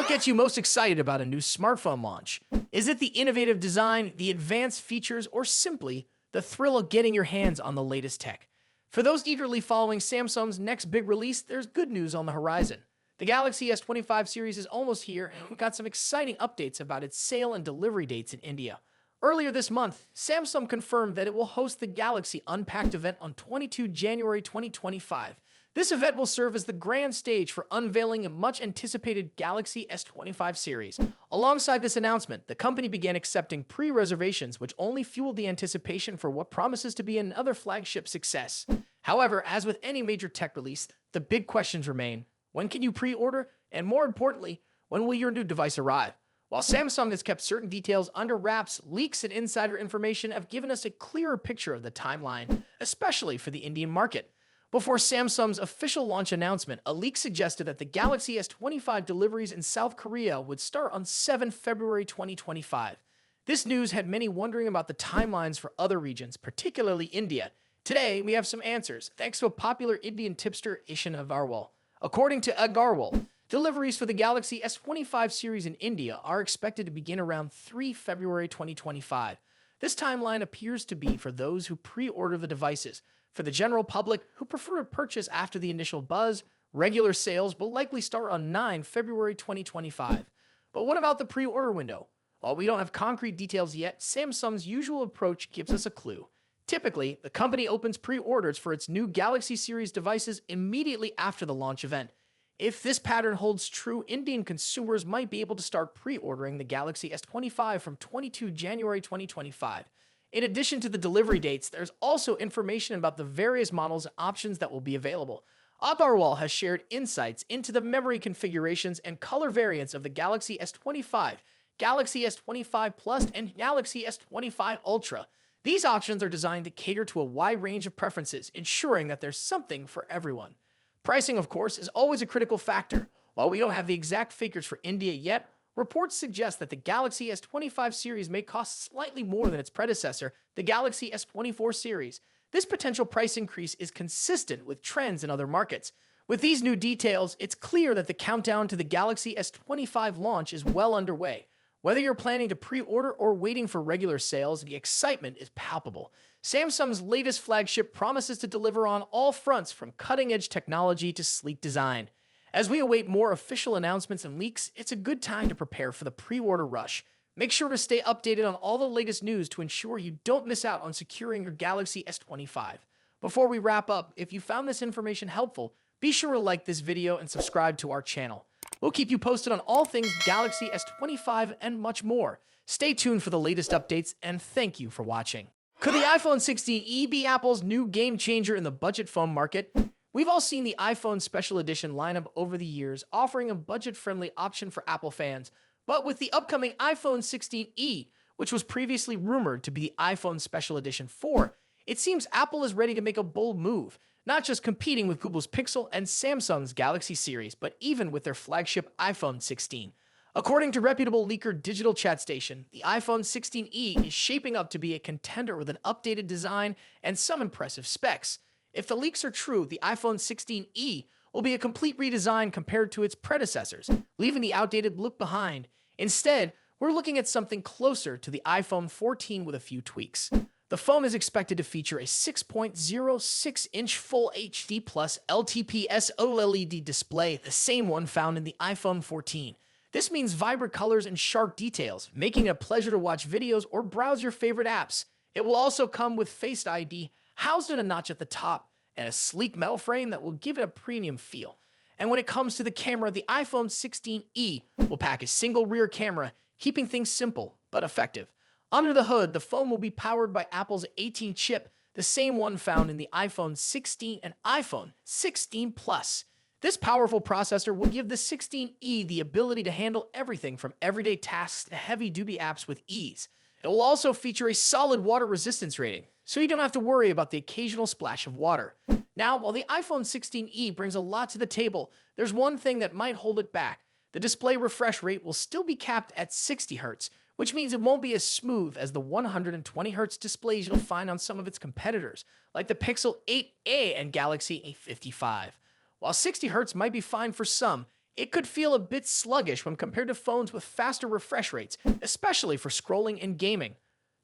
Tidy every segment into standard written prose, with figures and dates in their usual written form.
What gets you most excited about a new smartphone launch? Is it the innovative design, the advanced features, or simply the thrill of getting your hands on the latest tech? For those eagerly following Samsung's next big release, there's good news on the horizon. The Galaxy S25 series is almost here, and we've got some exciting updates about its sale and delivery dates in India. Earlier this month, Samsung confirmed that it will host the Galaxy Unpacked event on 22 January 2025. This event will serve as the grand stage for unveiling a much-anticipated Galaxy S25 series. Alongside this announcement, the company began accepting pre-reservations, which only fueled the anticipation for what promises to be another flagship success. However, as with any major tech release, the big questions remain. When can you pre-order? And more importantly, when will your new device arrive? While Samsung has kept certain details under wraps, leaks and insider information have given us a clearer picture of the timeline, especially for the Indian market. Before Samsung's official launch announcement, a leak suggested that the Galaxy S25 deliveries in South Korea would start on 7 February 2025. This news had many wondering about the timelines for other regions, particularly India. Today, we have some answers, thanks to a popular Indian tipster, Ishan Agarwal. According to Agarwal, deliveries for the Galaxy S25 series in India are expected to begin around 3 February 2025. This timeline appears to be for those who pre-order the devices. For the general public who prefer to purchase after the initial buzz, regular sales will likely start on 9 February 2025. But what about the pre-order window? While we don't have concrete details yet, Samsung's usual approach gives us a clue. Typically, the company opens pre-orders for its new Galaxy series devices immediately after the launch event. If this pattern holds true, Indian consumers might be able to start pre-ordering the Galaxy S25 from 22 January 2025. In addition to the delivery dates, there's also information about the various models and options that will be available. Agarwal has shared insights into the memory configurations and color variants of the Galaxy S25, Galaxy S25 Plus, and Galaxy S25 Ultra. These options are designed to cater to a wide range of preferences, ensuring that there's something for everyone. Pricing, of course, is always a critical factor. While we don't have the exact figures for India yet, reports suggest that the Galaxy S25 series may cost slightly more than its predecessor, the Galaxy S24 series. This potential price increase is consistent with trends in other markets. With these new details, it's clear that the countdown to the Galaxy S25 launch is well underway. Whether you're planning to pre-order or waiting for regular sales, the excitement is palpable. Samsung's latest flagship promises to deliver on all fronts, from cutting-edge technology to sleek design. As we await more official announcements and leaks, it's a good time to prepare for the pre-order rush. Make sure to stay updated on all the latest news to ensure you don't miss out on securing your Galaxy S25. Before we wrap up, if you found this information helpful, be sure to like this video and subscribe to our channel. We'll keep you posted on all things Galaxy S25 and much more. Stay tuned for the latest updates, and thank you for watching. Could the iPhone 16e be Apple's new game changer in the budget phone market? We've all seen the iPhone Special Edition lineup over the years, offering a budget-friendly option for Apple fans. But with the upcoming iPhone 16e, which was previously rumored to be the iPhone Special Edition 4, it seems Apple is ready to make a bold move, not just competing with Google's Pixel and Samsung's Galaxy series, but even with their flagship iPhone 16. According to reputable leaker Digital Chat Station, the iPhone 16e is shaping up to be a contender with an updated design and some impressive specs. If the leaks are true, the iPhone 16e will be a complete redesign compared to its predecessors, leaving the outdated look behind. Instead, we're looking at something closer to the iPhone 14 with a few tweaks. The phone is expected to feature a 6.06-inch Full HD Plus LTPS OLED display, the same one found in the iPhone 14. This means vibrant colors and sharp details, making it a pleasure to watch videos or browse your favorite apps. It will also come with Face ID, housed in a notch at the top, and a sleek metal frame that will give it a premium feel. And when it comes to the camera, the iPhone 16e will pack a single rear camera, keeping things simple but effective. Under the hood, the phone will be powered by Apple's 18 chip, the same one found in the iPhone 16 and iPhone 16 Plus. This powerful processor will give the 16e the ability to handle everything from everyday tasks to heavy-duty apps with ease. It will also feature a solid water resistance rating, so you don't have to worry about the occasional splash of water. Now, while the iPhone 16e brings a lot to the table, there's one thing that might hold it back. The display refresh rate will still be capped at 60 Hz, which means it won't be as smooth as the 120 Hz displays you'll find on some of its competitors, like the Pixel 8a and Galaxy A55. While 60 Hz might be fine for some, it could feel a bit sluggish when compared to phones with faster refresh rates, especially for scrolling and gaming.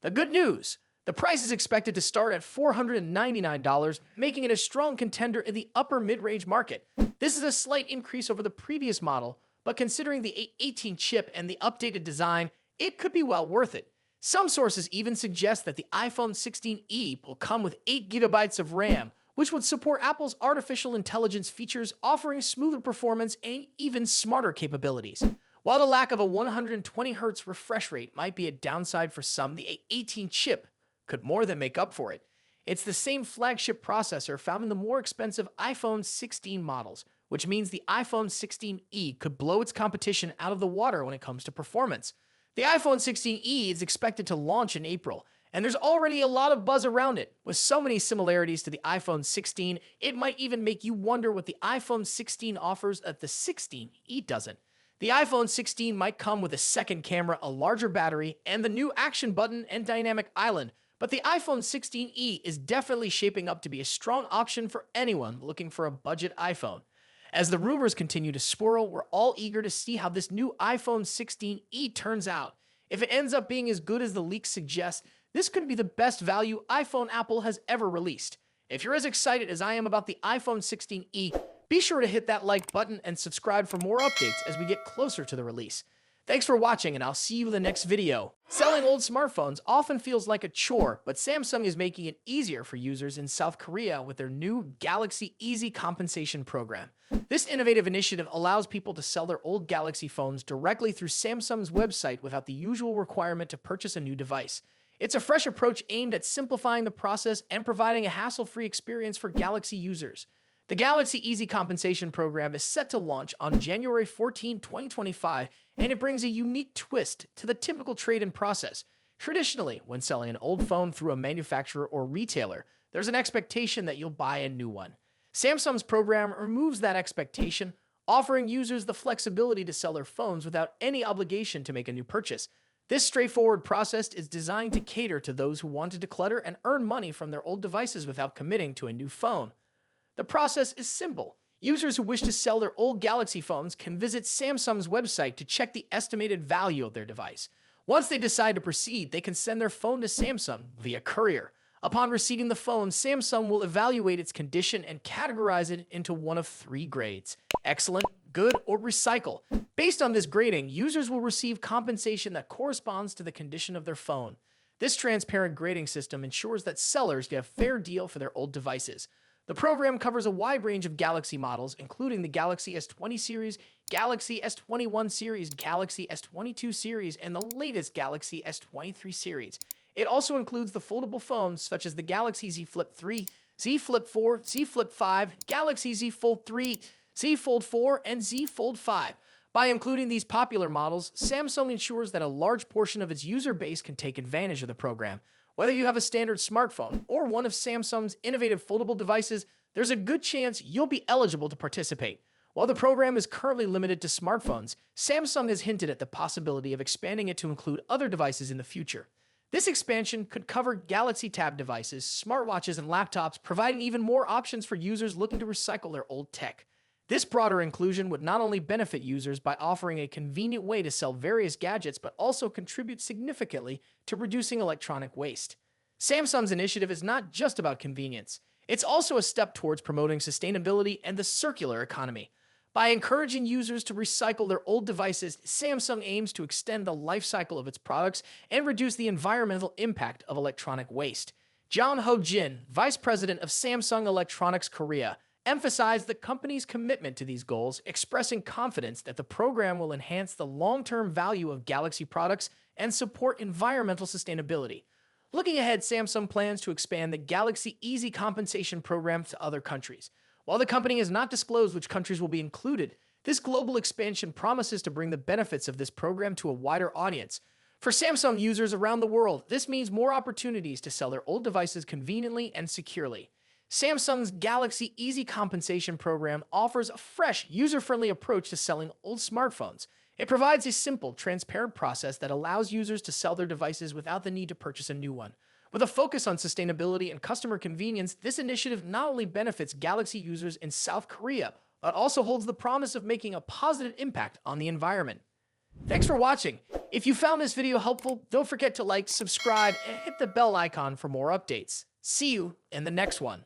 The good news: the price is expected to start at $499, making it a strong contender in the upper mid-range market. This is a slight increase over the previous model, but considering the A18 chip and the updated design, it could be well worth it. Some sources even suggest that the iPhone 16e will come with 8 gigabytes of RAM, which would support Apple's artificial intelligence features, offering smoother performance and even smarter capabilities. While the lack of a 120Hz refresh rate might be a downside for some, the A18 chip could more than make up for it. It's the same flagship processor found in the more expensive iPhone 16 models, which means the iPhone 16e could blow its competition out of the water when it comes to performance. The iPhone 16e is expected to launch in April, and there's already a lot of buzz around it. With so many similarities to the iPhone 16, it might even make you wonder what the iPhone 16 offers that the 16e doesn't. The iPhone 16 might come with a second camera, a larger battery, and the new action button and dynamic island, but the iPhone 16e is definitely shaping up to be a strong option for anyone looking for a budget iPhone. As the rumors continue to swirl, we're all eager to see how this new iPhone 16e turns out. If it ends up being as good as the leaks suggest, this could be the best value iPhone Apple has ever released. If you're as excited as I am about the iPhone 16e, be sure to hit that like button and subscribe for more updates as we get closer to the release. Thanks for watching, and I'll see you in the next video. Selling old smartphones often feels like a chore, but Samsung is making it easier for users in South Korea with their new Galaxy Easy Compensation program. This innovative initiative allows people to sell their old Galaxy phones directly through Samsung's website without the usual requirement to purchase a new device. It's a fresh approach aimed at simplifying the process and providing a hassle-free experience for Galaxy users. The Galaxy Easy Compensation program is set to launch on January 14, 2025, and it brings a unique twist to the typical trade-in process. Traditionally, when selling an old phone through a manufacturer or retailer, there's an expectation that you'll buy a new one. Samsung's program removes that expectation, offering users the flexibility to sell their phones without any obligation to make a new purchase. This straightforward process is designed to cater to those who want to declutter and earn money from their old devices without committing to a new phone. The process is simple. Users who wish to sell their old Galaxy phones can visit Samsung's website to check the estimated value of their device. Once they decide to proceed, they can send their phone to Samsung via courier. Upon receiving the phone, Samsung will evaluate its condition and categorize it into one of 3 grades: excellent, good, or recycle. Based on this grading, users will receive compensation that corresponds to the condition of their phone. This transparent grading system ensures that sellers get a fair deal for their old devices. The program covers a wide range of Galaxy models, including the Galaxy S20 series, Galaxy S21 series, Galaxy S22 series, and the latest Galaxy S23 series. It also includes the foldable phones such as the Galaxy Z Flip 3, Z Flip 4, Z Flip 5, Galaxy Z Fold 3, Z Fold 4, and Z Fold 5. By including these popular models, Samsung ensures that a large portion of its user base can take advantage of the program. Whether you have a standard smartphone or one of Samsung's innovative foldable devices, there's a good chance you'll be eligible to participate. While the program is currently limited to smartphones, Samsung has hinted at the possibility of expanding it to include other devices in the future. This expansion could cover Galaxy Tab devices, smartwatches, and laptops, providing even more options for users looking to recycle their old tech. This broader inclusion would not only benefit users by offering a convenient way to sell various gadgets, but also contribute significantly to reducing electronic waste. Samsung's initiative is not just about convenience. It's also a step towards promoting sustainability and the circular economy. By encouraging users to recycle their old devices, Samsung aims to extend the life cycle of its products and reduce the environmental impact of electronic waste. John Ho-jin, Vice President of Samsung Electronics Korea, emphasized the company's commitment to these goals, expressing confidence that the program will enhance the long-term value of Galaxy products and support environmental sustainability. Looking ahead, Samsung plans to expand the Galaxy Easy Compensation program to other countries. While the company has not disclosed which countries will be included, this global expansion promises to bring the benefits of this program to a wider audience. For Samsung users around the world, this means more opportunities to sell their old devices conveniently and securely. Samsung's Galaxy Easy Compensation program offers a fresh, user-friendly approach to selling old smartphones. It provides a simple, transparent process that allows users to sell their devices without the need to purchase a new one. With a focus on sustainability and customer convenience, this initiative not only benefits Galaxy users in South Korea, but also holds the promise of making a positive impact on the environment. Thanks for watching. If you found this video helpful, don't forget to like, subscribe, and hit the bell icon for more updates. See you in the next one.